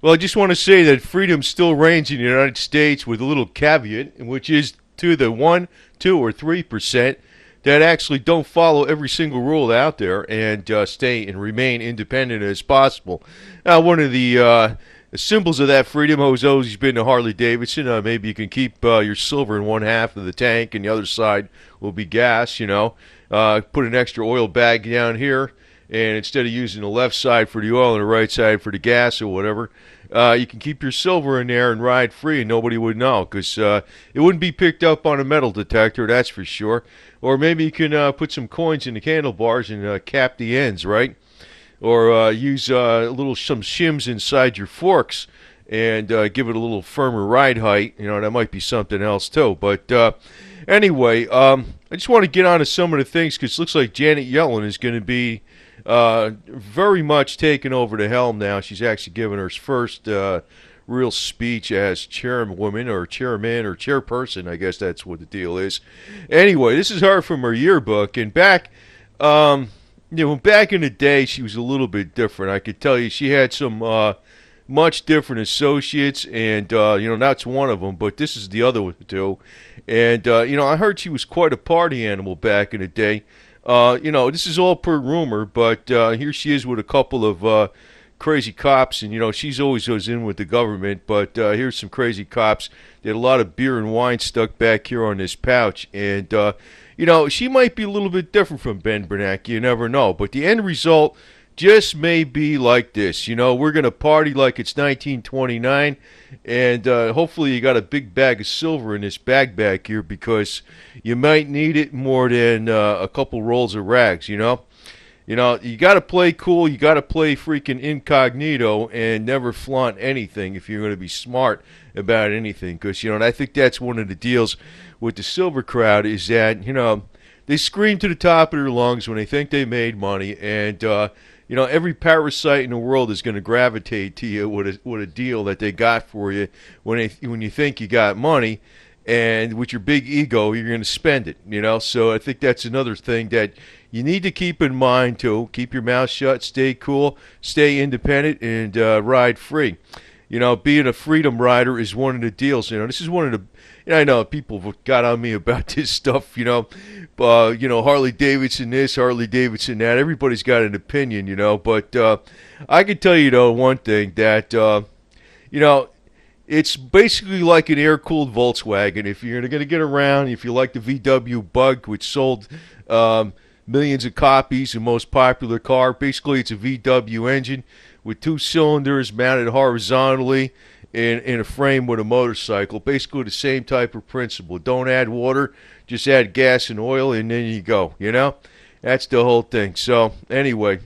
Well, I just want to say that freedom still reigns in the United States with a little caveat, which is to the 1, 2, or 3% that actually don't follow every single rule out there and stay and remain independent as possible. Now, one of the symbols of that freedom has always been the Harley Davidson. Maybe you can keep your silver in one half of the tank, and the other side will be gas. Put an extra oil bag down here, and instead of using the left side for the oil and the right side for the gas or whatever, you can keep your silver in there and ride free, and nobody would know because it wouldn't be picked up on a metal detector, that's for sure. Or maybe you can put some coins in the handlebars and cap the ends, right? Or use some shims inside your forks and give it a little firmer ride height. That might be something else too. But anyway, I just want to get on to some of the things because it looks like Janet Yellen is going to be very much taking over the helm now. She's actually given her first real speech as chairwoman or chairman or chairperson. I guess that's what the deal is. Anyway, this is her from her yearbook. And back in the day, she was a little bit different. I could tell you she had some much different associates, and that's one of them. But this is the other two. And I heard she was quite a party animal back in the day. This is all per rumor, but here she is with a couple of crazy cops, and she's always goes in with the government. But here's some crazy cops. They had a lot of beer and wine stuck back here on this pouch, and she might be a little bit different from Ben Bernanke. You never know. But the end result just may be like this. We're going to party like it's 1929, and hopefully you got a big bag of silver in this bag back here because you might need it more than a couple rolls of rags, you got to play cool. You got to play freaking incognito and never flaunt anything if you're going to be smart about anything. Because, I think that's one of the deals with the silver crowd is that, they scream to the top of their lungs when they think they made money. And, every parasite in the world is going to gravitate to you with a deal that they got for you when you think you got money. And with your big ego, you're going to spend it, So I think that's another thing that you need to keep in mind, too. Keep your mouth shut, stay cool, stay independent, and ride free. Being a freedom rider is one of the deals. This is one of the, I know people have got on me about this stuff, Harley Davidson this, Harley Davidson that. Everybody's got an opinion, But I can tell you, though, one thing that, it's basically like an air-cooled Volkswagen. If you're going to get around, if you like the VW Bug, which sold millions of copies, the most popular car, basically it's a VW engine with 2 cylinders mounted horizontally in a frame with a motorcycle. Basically the same type of principle. Don't add water, just add gas and oil, and then you go. That's the whole thing. So anyway,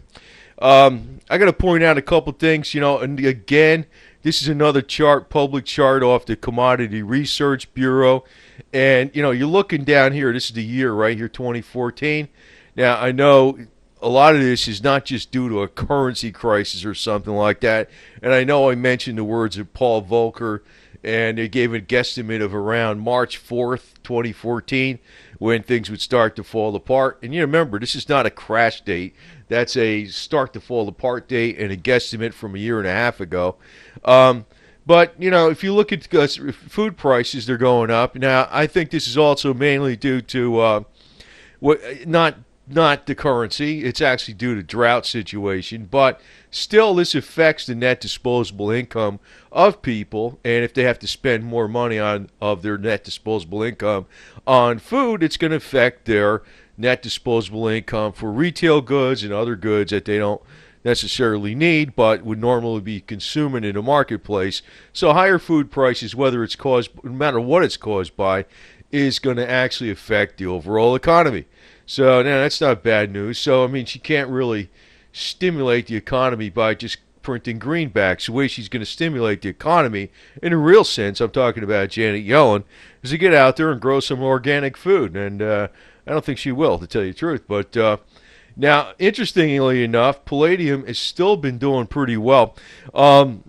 I got to point out a couple things. And again, this is another public chart off the Commodity Research Bureau. And, you're looking down here. This is the year right here, 2014. Now, I know a lot of this is not just due to a currency crisis or something like that. And I know I mentioned the words of Paul Volcker, and they gave a guesstimate of around March 4th, 2014, when things would start to fall apart. And you remember, this is not a crash date. That's a start to fall apart date and a guesstimate from a year and a half ago. But, if you look at food prices, they're going up. Now, I think this is also mainly due to not the currency. It's actually due to drought situation. But still, this affects the net disposable income of people. And if they have to spend more money of their net disposable income on food, it's going to affect their net disposable income for retail goods and other goods that they don't necessarily need but would normally be consuming in a marketplace. So higher food prices, whether it's caused, no matter what it's caused by, is going to actually affect the overall economy. So now that's not bad news. So, she can't really stimulate the economy by just printing greenbacks. The way she's going to stimulate the economy, in a real sense, I'm talking about Janet Yellen, is to get out there and grow some organic food. And I don't think she will, to tell you the truth. But now, interestingly enough, palladium has still been doing pretty well. Now,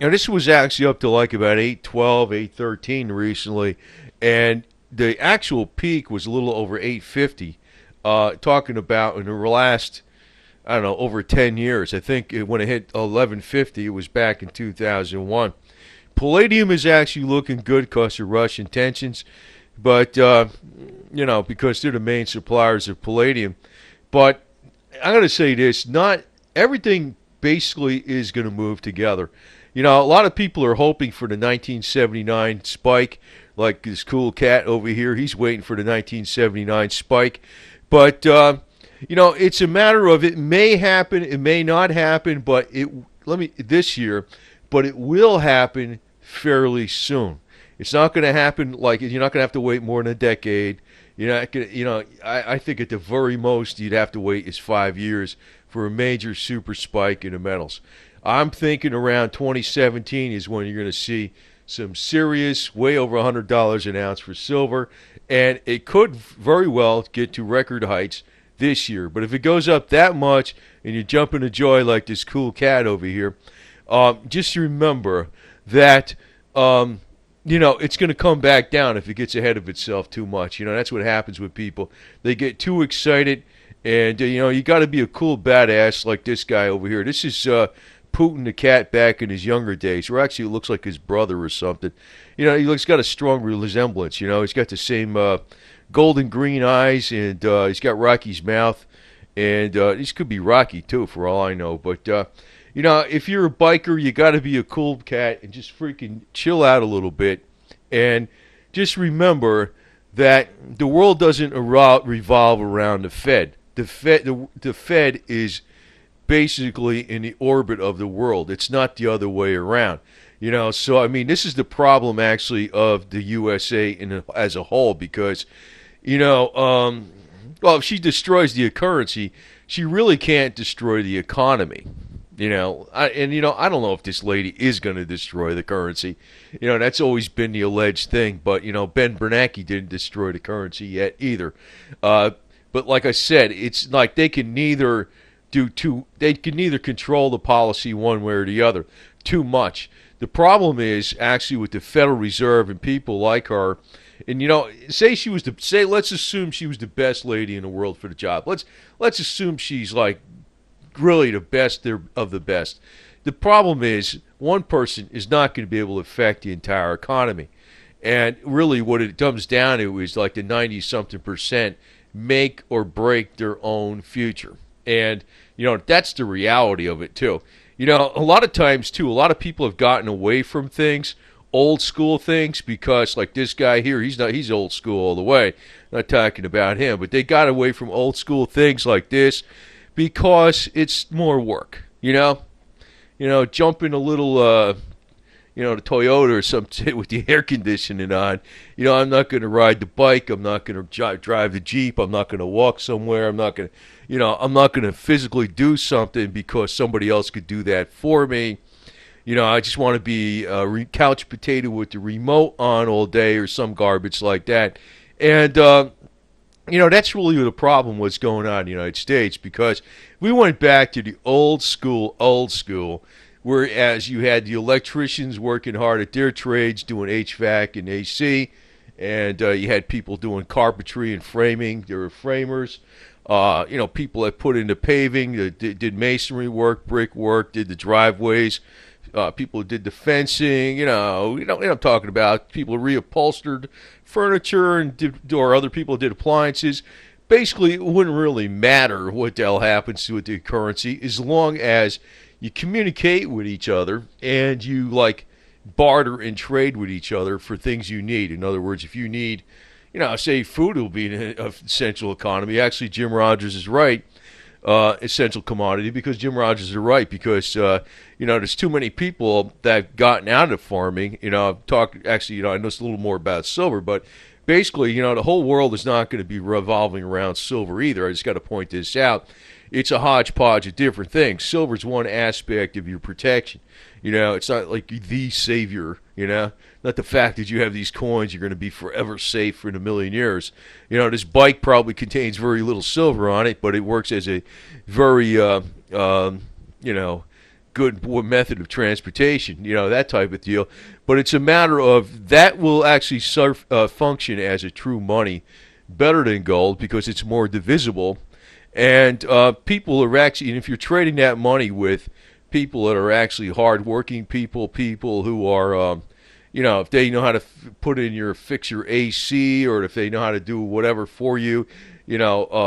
this was actually up to like about 812, 813 recently. And the actual peak was a little over 850, talking about in the last I don't know, over 10 years. I think when it hit 1150, it was back in 2001. Palladium is actually looking good because of Russian tensions, but because they're the main suppliers of palladium. But I'm going to say this: not everything basically is going to move together. A lot of people are hoping for the 1979 spike, like this cool cat over here. He's waiting for the 1979 spike, but it's a matter of it may happen, it may not happen, but this year, but it will happen fairly soon. It's not going to happen you're not going to have to wait more than a decade. You're not going to, I think at the very most you'd have to wait is 5 years for a major super spike in the metals. I'm thinking around 2017 is when you're going to see some serious, way over $100 an ounce for silver, and it could very well get to record heights this year. But if it goes up that much and you jump into joy like this cool cat over here, just remember that it's going to come back down if it gets ahead of itself too much. That's what happens with people. They get too excited, and you got to be a cool badass like this guy over here. This is Putin the cat back in his younger days, or actually it looks like his brother or something. He's got a strong resemblance. He's got the same golden green eyes, and he's got Rocky's mouth, and this could be Rocky too, for all I know. But if you're a biker, you got to be a cool cat and just freaking chill out a little bit, and just remember that the world doesn't revolve around the Fed. The Fed is basically in the orbit of the world. It's not the other way around. So this is the problem actually of the USA as a whole, because if she destroys the currency, she really can't destroy the economy. I don't know if this lady is going to destroy the currency. That's always been the alleged thing. But Ben Bernanke didn't destroy the currency yet either. But like I said, it's like they can neither control the policy one way or the other too much. The problem is actually with the Federal Reserve and people like her. And let's assume she was the best lady in the world for the job. Let's assume she's like really the best of the best. The problem is one person is not going to be able to affect the entire economy. And really what it comes down to is like the 90-something% make or break their own future. And that's the reality of it too. A lot of times too, a lot of people have gotten away from things, old school things, because like this guy here, he's old school all the way. Not talking about him, but they got away from old school things like this because it's more work. Jumping a little the Toyota or something with the air conditioning on. I'm not going to ride the bike. I'm not going to drive the Jeep. I'm not going to walk somewhere. I'm not going to physically do something because somebody else could do that for me. I just want to be a couch potato with the remote on all day or some garbage like that. And, that's really the problem what's going on in the United States, because we went back to the old school, whereas you had the electricians working hard at their trades doing HVAC and AC, and you had people doing carpentry and framing. There were framers, people that put in the paving, that did masonry work, brick work, did the driveways, people who did the fencing. I'm talking about people who reupholstered furniture or other people did appliances. Basically, it wouldn't really matter what the hell happens to the currency as long as you communicate with each other and you barter and trade with each other for things you need. In other words, if you need, say food will be an essential economy. Actually, Jim Rogers is right, essential commodity, because Jim Rogers is right, because, there's too many people that have gotten out of farming. I know it's a little more about silver, but basically, the whole world is not going to be revolving around silver either. I just got to point this out. It's a hodgepodge of different things. Silver's one aspect of your protection. It's not like the savior, not the fact that you have these coins, you're going to be forever safe for a million years. This bike probably contains very little silver on it, but it works as a very, good method of transportation, that type of deal. But it's a matter of that will actually function as a true money better than gold because it's more divisible. And people are actually, and if you're trading that money with people that are actually hardworking people, people who are, if they know how to fix your AC, or if they know how to do whatever for you,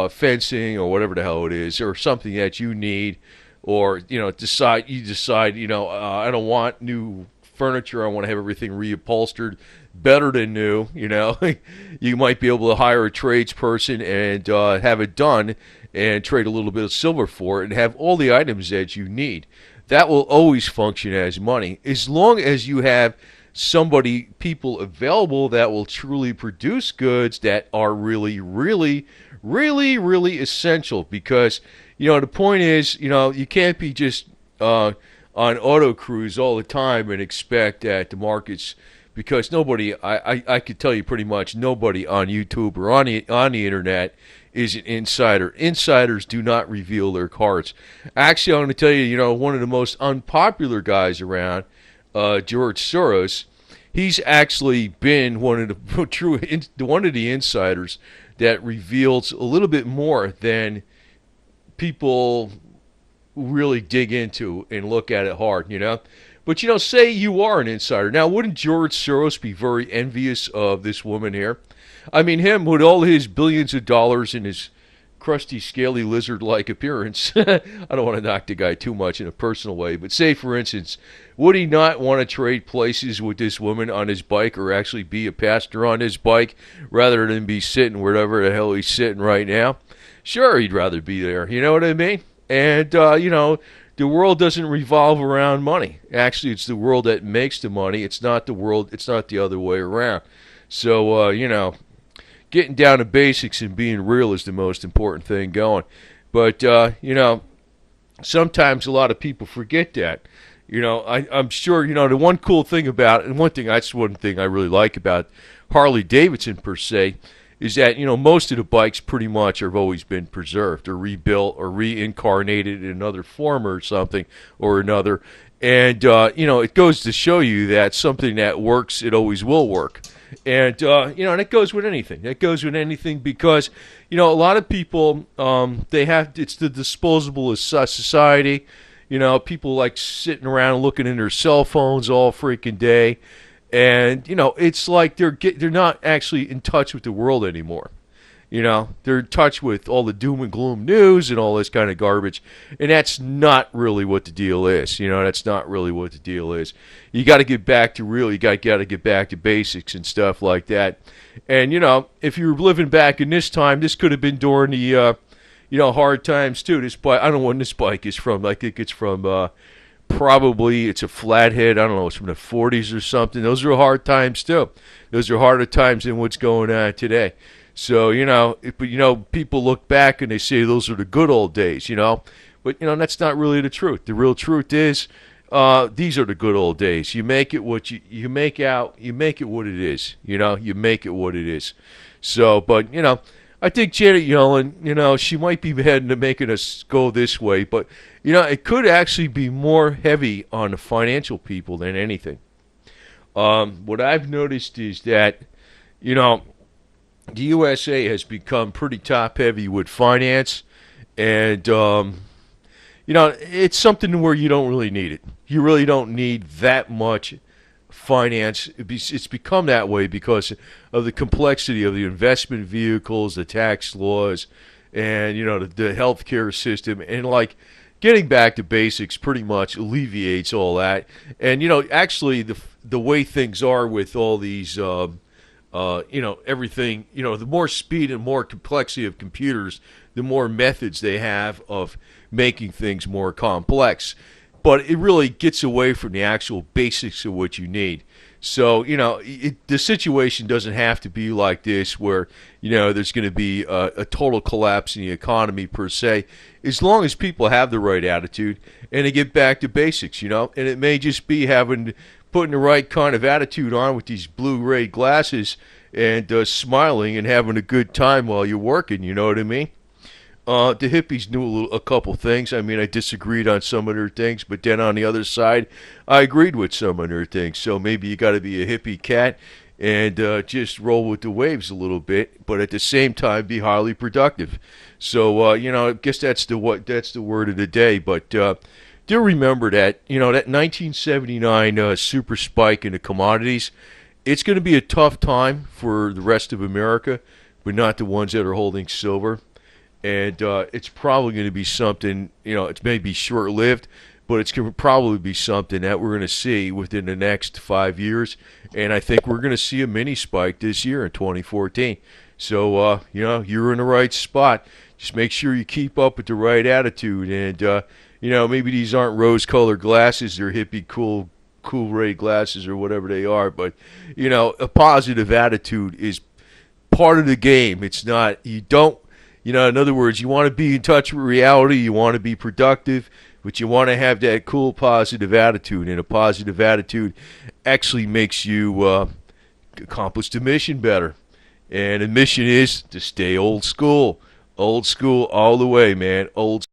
fencing or whatever the hell it is, or something that you need, or decide, I don't want new furniture. I want to have everything reupholstered better than new. You might be able to hire a tradesperson and have it done, and trade a little bit of silver for it, and have all the items that you need. That will always function as money, as long as you have people available that will truly produce goods that are really, really, really, really essential. Because the point is, you can't be just on auto cruise all the time and expect that the markets, because nobody, I could tell you pretty much nobody on YouTube or on the internet is an insider. Insiders do not reveal their cards. Actually, I'm going to tell you, one of the most unpopular guys around, George Soros, he's actually been one of the insiders that reveals a little bit more than people really dig into and look at it hard, But, say you are an insider. Now, wouldn't George Soros be very envious of this woman here? I mean, him with all his billions of dollars and his crusty, scaly, lizard-like appearance. I don't want to knock the guy too much in a personal way, but say, for instance, would he not want to trade places with this woman on his bike, or actually be a passenger on his bike, rather than be sitting wherever the hell he's sitting right now? Sure, he'd rather be there. You know what I mean? And, the world doesn't revolve around money. Actually, it's the world that makes the money. It's not the world. It's not the other way around. So, getting down to basics and being real is the most important thing going. But, sometimes a lot of people forget that. I'm sure, the one cool thing about it, and that's one thing I really like about Harley Davidson per se, is that, most of the bikes pretty much have always been preserved or rebuilt or reincarnated in another form or something or another. And, it goes to show you that something that works, it always will work. And, and it goes with anything. It goes with anything because, a lot of people, it's the disposable society. People like sitting around looking in their cell phones all freaking day. And, it's like they're not actually in touch with the world anymore. They're in touch with all the doom and gloom news and all this kind of garbage. And that's not really what the deal is. That's not really what the deal is. You got to get back to real. You got to get back to basics and stuff like that. And, if you were living back in this time, this could have been during the, hard times too. This bike, I don't know when this bike is from. I think it's from, probably it's a flathead. I don't know. It's from the 40s or something. Those are hard times too. Those are harder times than what's going on today. So, people look back and they say those are the good old days, But, that's not really the truth. The real truth is these are the good old days. You make it what you make it what it is, You make it what it is. So, but, I think Janet Yellen, she might be heading to making us go this way. But, it could actually be more heavy on the financial people than anything. What I've noticed is that, the USA has become pretty top-heavy with finance, and, it's something where you don't really need it. You really don't need that much finance. It's become that way because of the complexity of the investment vehicles, the tax laws, and, the healthcare system, and, getting back to basics pretty much alleviates all that. And, actually, the way things are with all these everything, the more speed and more complexity of computers, the more methods they have of making things more complex. But it really gets away from the actual basics of what you need. So, the situation doesn't have to be like this where, there's going to be a total collapse in the economy per se, as long as people have the right attitude and they get back to basics, And it may just be putting the right kind of attitude on with these blue-ray glasses and smiling and having a good time while you're working, you know what I mean? The hippies knew a couple things. I mean, I disagreed on some of their things, but then on the other side, I agreed with some of their things. So maybe you got to be a hippie cat and just roll with the waves a little bit, but at the same time be highly productive. So I guess that's the word of the day. But do remember that that 1979 super spike in the commodities. It's going to be a tough time for the rest of America, but not the ones that are holding silver. And it's probably going to be something. It's maybe short-lived, but it's going to probably be something that we're going to see within the next 5 years. And I think we're going to see a mini spike this year in 2014. So, you're in the right spot. Just make sure you keep up with the right attitude. And, maybe these aren't rose-colored glasses. They're hippie cool ray glasses or whatever they are. But, a positive attitude is part of the game. It's not, you don't, in other words, you want to be in touch with reality. You want to be productive. But you want to have that cool, positive attitude, and a positive attitude actually makes you accomplish the mission better. And the mission is to stay old school. Old school all the way, man. Old